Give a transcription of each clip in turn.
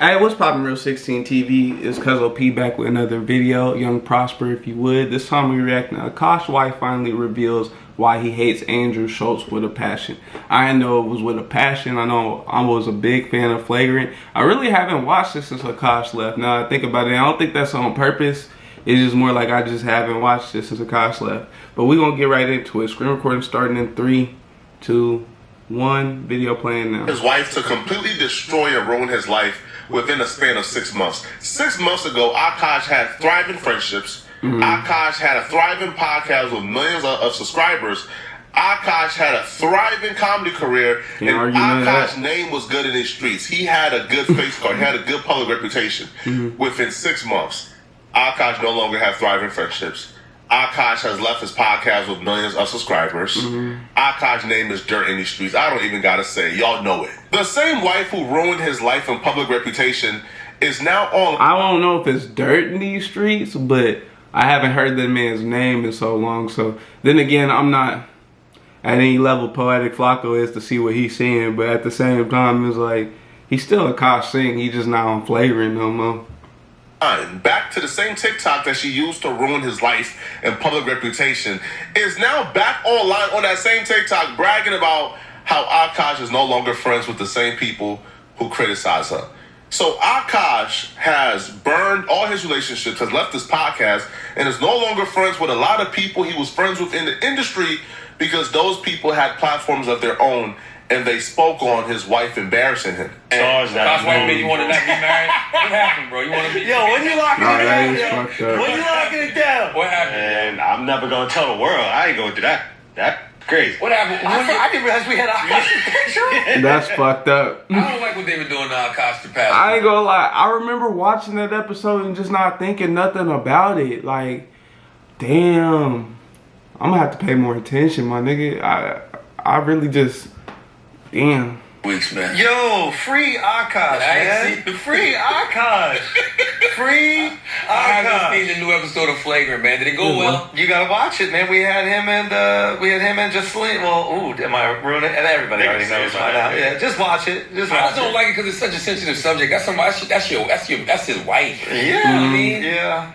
Hey, what's poppin' Real 16 TV? It's Cuz OP back with another video. Young Prosper, if you would. This time we react to Akash's wife finally reveals why he hates Andrew Schultz with a passion. I didn't know it was with a passion. I know I was a big fan of Flagrant. I really haven't watched this since Akash left. Now I think about it, I don't think that's on purpose. It's just more like I just haven't watched this since Akash left. But we're gonna get right into it. Screen recording starting in 3, 2, 1. Video playing now. His wife to completely destroy and ruin his life within a span of 6 months. 6 months ago, Akash had thriving friendships. Akash had a thriving podcast with millions of subscribers. Akash had a thriving comedy career. And Akash's name was good in these streets. He had a good face card. He had a good public reputation. Within 6 months, Akash no longer had thriving friendships. Akash has left his podcast with millions of subscribers. Akash's name is dirt in these streets. I don't even gotta say, y'all know it. The same wife who ruined his life and public reputation is now on. I don't know if it's dirt in these streets, but I haven't heard that man's name in so long. So then again, I'm not at any level Poetic Flacco is to see what he's seeing, but at the same time, it's like he's still Akash Singh. He just not on Flagrant no more. Back to the same TikTok that she used to ruin his life and public reputation is now back online on that same TikTok bragging about how Akash is no longer friends with the same people who criticize her. So Akash has burned all his relationships, has left his podcast, and is no longer friends with a lot of people he was friends with in the industry because those people had platforms of their own and they spoke on his wife embarrassing him. Akash wife made you want to not be married? What happened, bro? You want to be? Yo, when you locking it down? When you locking it down? What happened? And I'm never gonna tell the world. I ain't going through that. That's crazy. What happened? I didn't realize we had Akash's picture. That's fucked up. I don't like what they were doing to Akash the past. I ain't gonna lie. I remember watching that episode and just not thinking nothing about it. Like, damn, I'm gonna have to pay more attention, my nigga. I really just, damn. Weeks, man. Yo, free Akash, man. Free Akash. Free Akash. I haven't seen the new episode of Flagrant, man. Did it go well? You gotta watch it, man. We had him and Jocelyn. Well, am I ruining it? And everybody already knows by now. Yeah, just watch it. Just watch I just don't like it because it's such a sensitive subject. That's his wife. Yeah, You know what I mean? Yeah.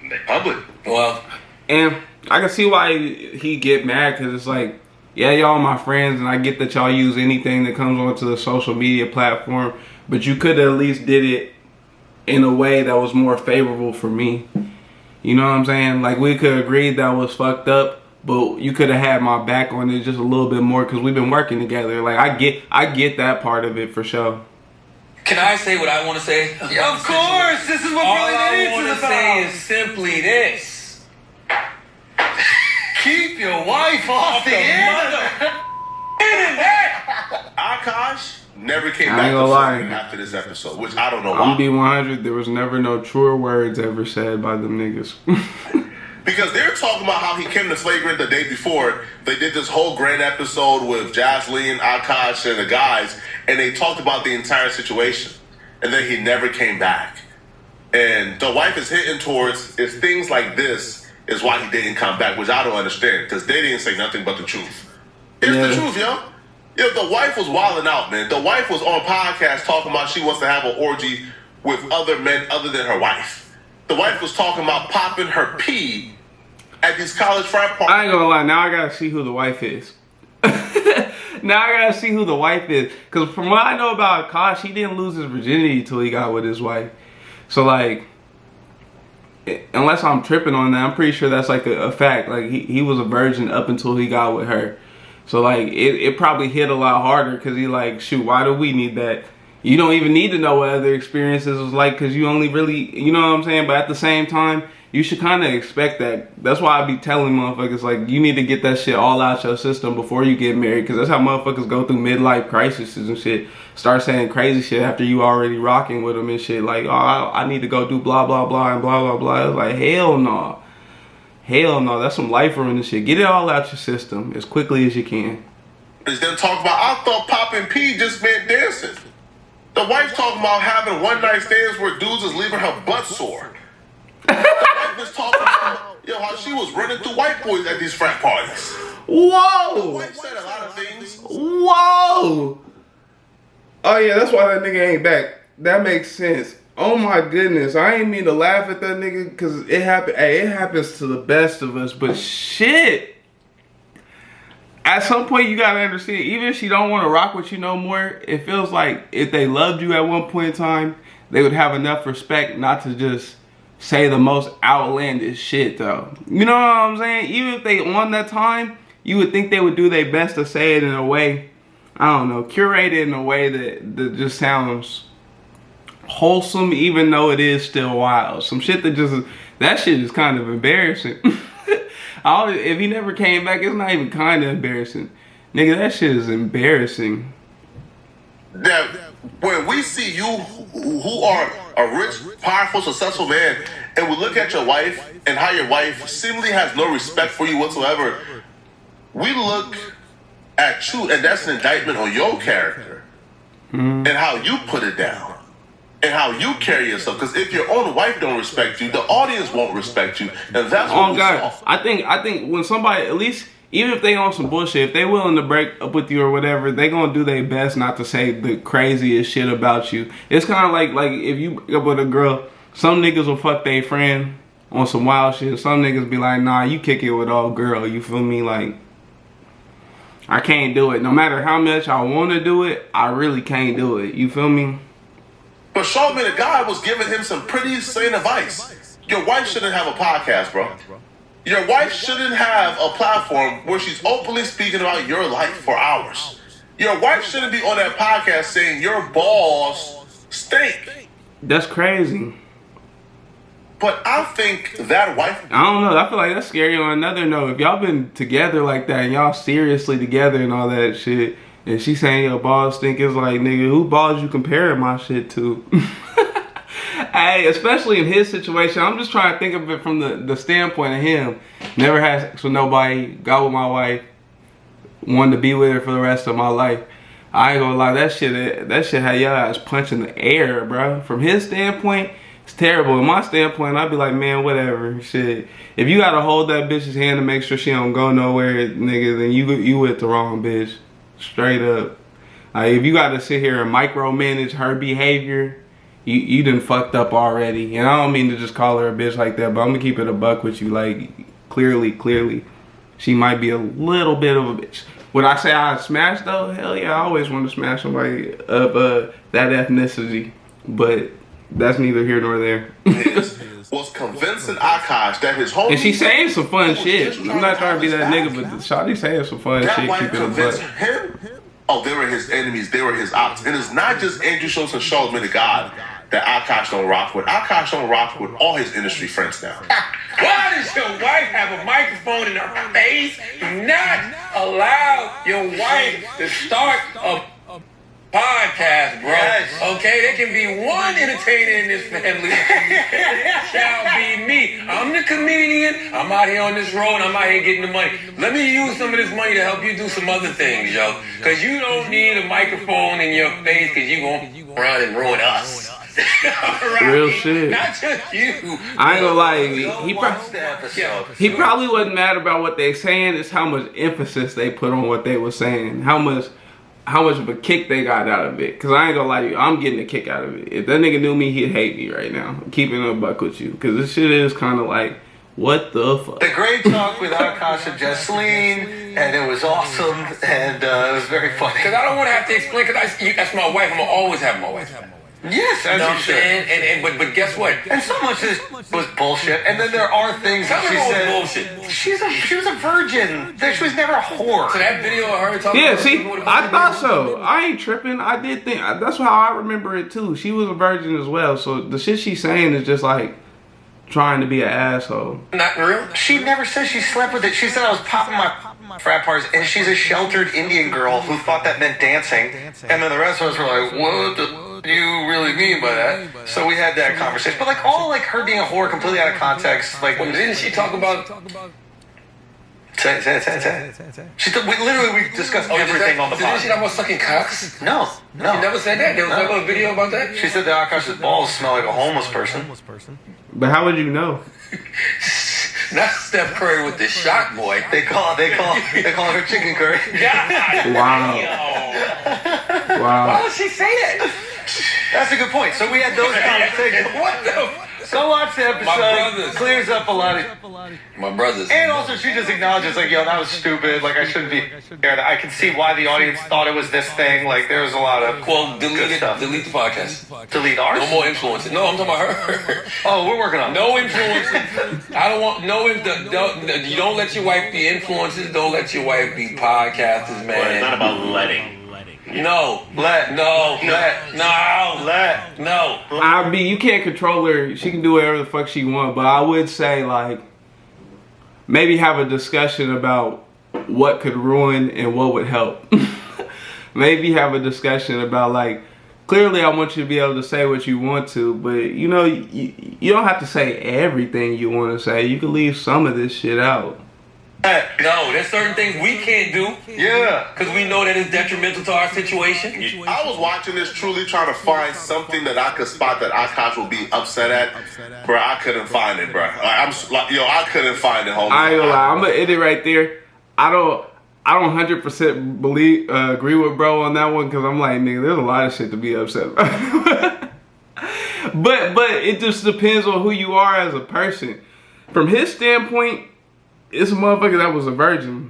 They public. Well, And I can see why he get mad, because it's like, yeah, y'all my friends, and I get that y'all use anything that comes onto the social media platform, but you could at least did it in a way that was more favorable for me. You know what I'm saying? Like, we could agree that was fucked up, but you could have had my back on it just a little bit more because we've been working together. Like, I get that part of it for sure. can I say what I want to say? Yeah, of course. This is what All Brilliant I Idiots want is to say about. is simply this. Keep your wife off the internet. Akash never came I back ain't to gonna lie. Flagrant after this episode, which I don't know I'm why. gonna be 100. There was never no truer words ever said by them niggas. Because they're talking about how he came to Flagrant the day before. They did this whole grand episode with Jocelyn, Akash, and the guys, and they talked about the entire situation. And then he never came back. And the wife is hitting towards is things like this is why he didn't come back, which I don't understand, because they didn't say nothing but the truth. It's the truth, yo. Yo, the wife was wilding out, man. The wife was on podcast talking about she wants to have an orgy with other men other than her wife. The wife was talking about popping her pee at these college frat parties. I ain't gonna lie, now I gotta see who the wife is. Now I gotta see who the wife is. Because from what I know about Akash, he didn't lose his virginity till he got with his wife. So, like, unless I'm tripping on that, I'm pretty sure that's like a fact. Like, he was a virgin up until he got with her. So, like, it probably hit a lot harder because he like, shoot, why do we need that? You don't even need to know what other experiences was like because you only really, you know what I'm saying? But at the same time, you should kind of expect that. That's why I be telling motherfuckers, like, you need to get that shit all out your system before you get married, because that's how motherfuckers go through midlife crises and shit. Start saying crazy shit after you already rocking with them and shit. Like, oh, I need to go do blah, blah, blah, and blah, blah, blah. It's like, hell no. Hell no. That's some life ruining shit. Get it all out your system as quickly as you can. Is them talking about, I thought popping pee just meant dancing. The wife talking about having one night stands where dudes is leaving her butt sore. The wife was talking about, yo, how she was running through white boys at these frat parties. Whoa! The wife said a lot of things. Whoa! Oh yeah, that's why that nigga ain't back. That makes sense. Oh my goodness, I ain't mean to laugh at that nigga because it happened. Hey, it happens to the best of us. But shit, at some point you gotta understand. Even if she don't want to rock with you no more, it feels like if they loved you at one point in time, they would have enough respect not to just say the most outlandish shit though. You know what I'm saying? Even if they on that time, you would think they would do their best to say it in a way, I don't know, curate it in a way that just sounds wholesome, even though it is still wild. Some shit that shit is kind of embarrassing. If he never came back, it's not even kind of embarrassing. Nigga, that shit is embarrassing. Now, when we see you who are a rich, powerful, successful man, and we look at your wife and how your wife seemingly has no respect for you whatsoever, we look at you, and that's an indictment on your character and how you put it down and how you carry yourself. Because if your own wife don't respect you, the audience won't respect you, and that's what we saw. I think when somebody, at least even if they on some bullshit, if they willing to break up with you or whatever, they gonna do their best not to say the craziest shit about you. It's kind of like if you break up with a girl, some niggas will fuck their friend on some wild shit. Some niggas be like, nah, you kick it with old girl. You feel me? Like, I can't do it. No matter how much I want to do it, I really can't do it. You feel me? But Charlamagne the God was giving him some pretty sane advice. Your wife shouldn't have a podcast, bro. Your wife shouldn't have a platform where she's openly speaking about your life for hours. Your wife shouldn't be on that podcast saying your balls stink. That's crazy. But I think that wife... I don't know. I feel like that's scary on another note. If y'all been together like that and y'all seriously together and all that shit, and she saying your balls stink, it's like, nigga, who balls you comparing my shit to? Hey, especially in his situation, I'm just trying to think of it from the standpoint of him. Never had sex with nobody, got with my wife, wanted to be with her for the rest of my life. I ain't gonna lie, that shit had your ass punching the air, bro. From his standpoint, it's terrible. In my standpoint, I'd be like, man, whatever, shit. If you gotta hold that bitch's hand to make sure she don't go nowhere, nigga, then you with the wrong bitch. Straight up. Like, if you gotta sit here and micromanage her behavior, you done fucked up already. And I don't mean to just call her a bitch like that, but I'm gonna keep it a buck with you. Like, clearly, she might be a little bit of a bitch. Would I say I'd smash though? Hell yeah, I always want to smash somebody of that ethnicity. But that's neither here nor there. was convincing Akash that his homie... And she's saying some fun shit. I'm not trying to be that nigga, but Shawty's saying some fun that shit. That convinced him? Oh, they were his enemies. They were his ops. And it's not just Andrew Schultz and Charlamagne the God that Akash don't rock with. Akash don't rock with all his industry friends now. Why does your wife have a microphone in her face? Do not allow your wife to start a podcast, bro. Yes. Okay, there can be one entertainer in this family. It shall be me. I'm the comedian. I'm out here on this road. I'm out here getting the money. Let me use some of this money to help you do some other things, yo. Because you don't need a microphone in your face because you're going to run and ruin us. Right? Real shit. Not just you. I ain't gonna lie. He probably wasn't mad about what they saying. It's how much emphasis they put on what they were saying. How much of a kick they got out of it. Cause I ain't gonna lie to you, I'm getting a kick out of it. If that nigga knew me, he'd hate me right now. I'm keeping a buck with you. Cause this shit is kind of like, what the fuck? The great talk with Akash and Jesseline, and it was awesome, and it was very funny. Cause I don't want to have to explain, cause that's my wife. I'm gonna always have my wife. Yes, as you should. But guess what? And so much of this was bullshit. And then there are things that she said. Bullshit. She was a virgin. She was never a whore. So that video of her talking. Yeah, see, I thought so. I ain't tripping. I did think that's how I remember it too. She was a virgin as well. So the shit she's saying is just like trying to be an asshole. Not real. She never said she slept with it. She said I was popping my frat parties, and she's a sheltered Indian girl who thought that meant dancing. And then the rest of us were like, what do you really mean by that? So we had that conversation. But like all like her being a whore completely out of context. Like, well, didn't she talk about? Say it. We discussed everything on the podcast. Didn't she talk about sucking cocks? No. She never said that. There was never a video about that. She said that Akash's balls smell like a homeless person. But how would you know? Not Steph Curry with the shot boy. They call her chicken curry. Wow. Why would she say that? That's a good point. So we had those conversations. What the? So watch the episode. brothers. Clears up a lot of. My brothers. And also, she just acknowledges, like, yo, that was stupid. Like, I shouldn't be scared. I can see why the audience thought it was this thing. Like, there was a lot of Well, delete good it. stuff. Delete the podcast. Delete ours? No more influences. No, I'm talking about her. Oh, we're working on it. No influences. I don't want no. You don't let your wife be influencers. Don't let your wife be podcasters, man. But it's not about letting. No. Let. No. Let. No. Let. No. I mean, you can't control her. She can do whatever the fuck she wants. But I would say, like, maybe have a discussion about what could ruin and what would help. Maybe have a discussion about, like, clearly I want you to be able to say what you want to, but, you know, you don't have to say everything you want to say. You can leave some of this shit out. No, there's certain things we can't do. Yeah. Because we know that it's detrimental to our situation. I was watching this truly trying to find something that I could spot that Akash will be upset at. Bro, I couldn't find it, bro. I couldn't find it, homie. I ain't gonna lie, I'm gonna end it right there. I don't 100% agree with bro on that one, because I'm like, nigga, there's a lot of shit to be upset about. but it just depends on who you are as a person. From his standpoint, it's a motherfucker that was a virgin,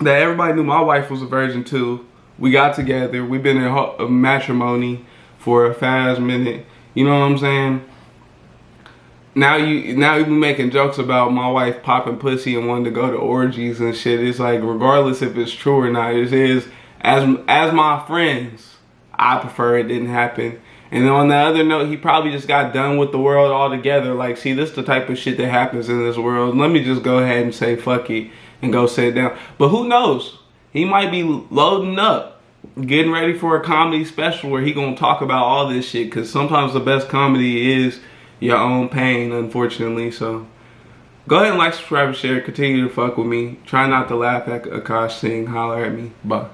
that everybody knew my wife was a virgin too. We got together. We've been in matrimony for a fast minute. You know what I'm saying? Now you be making jokes about my wife popping pussy and wanting to go to orgies and shit. It's like, regardless if it's true or not, it is, as my friends, I prefer it didn't happen. And then on the other note, he probably just got done with the world altogether. Like, see, this is the type of shit that happens in this world. Let me just go ahead and say fuck it and go sit down. But who knows? He might be loading up, getting ready for a comedy special where he gonna talk about all this shit. Because sometimes the best comedy is your own pain, unfortunately. So go ahead and like, subscribe, and share. Continue to fuck with me. Try not to laugh at Akash Singh. Holler at me. Bye.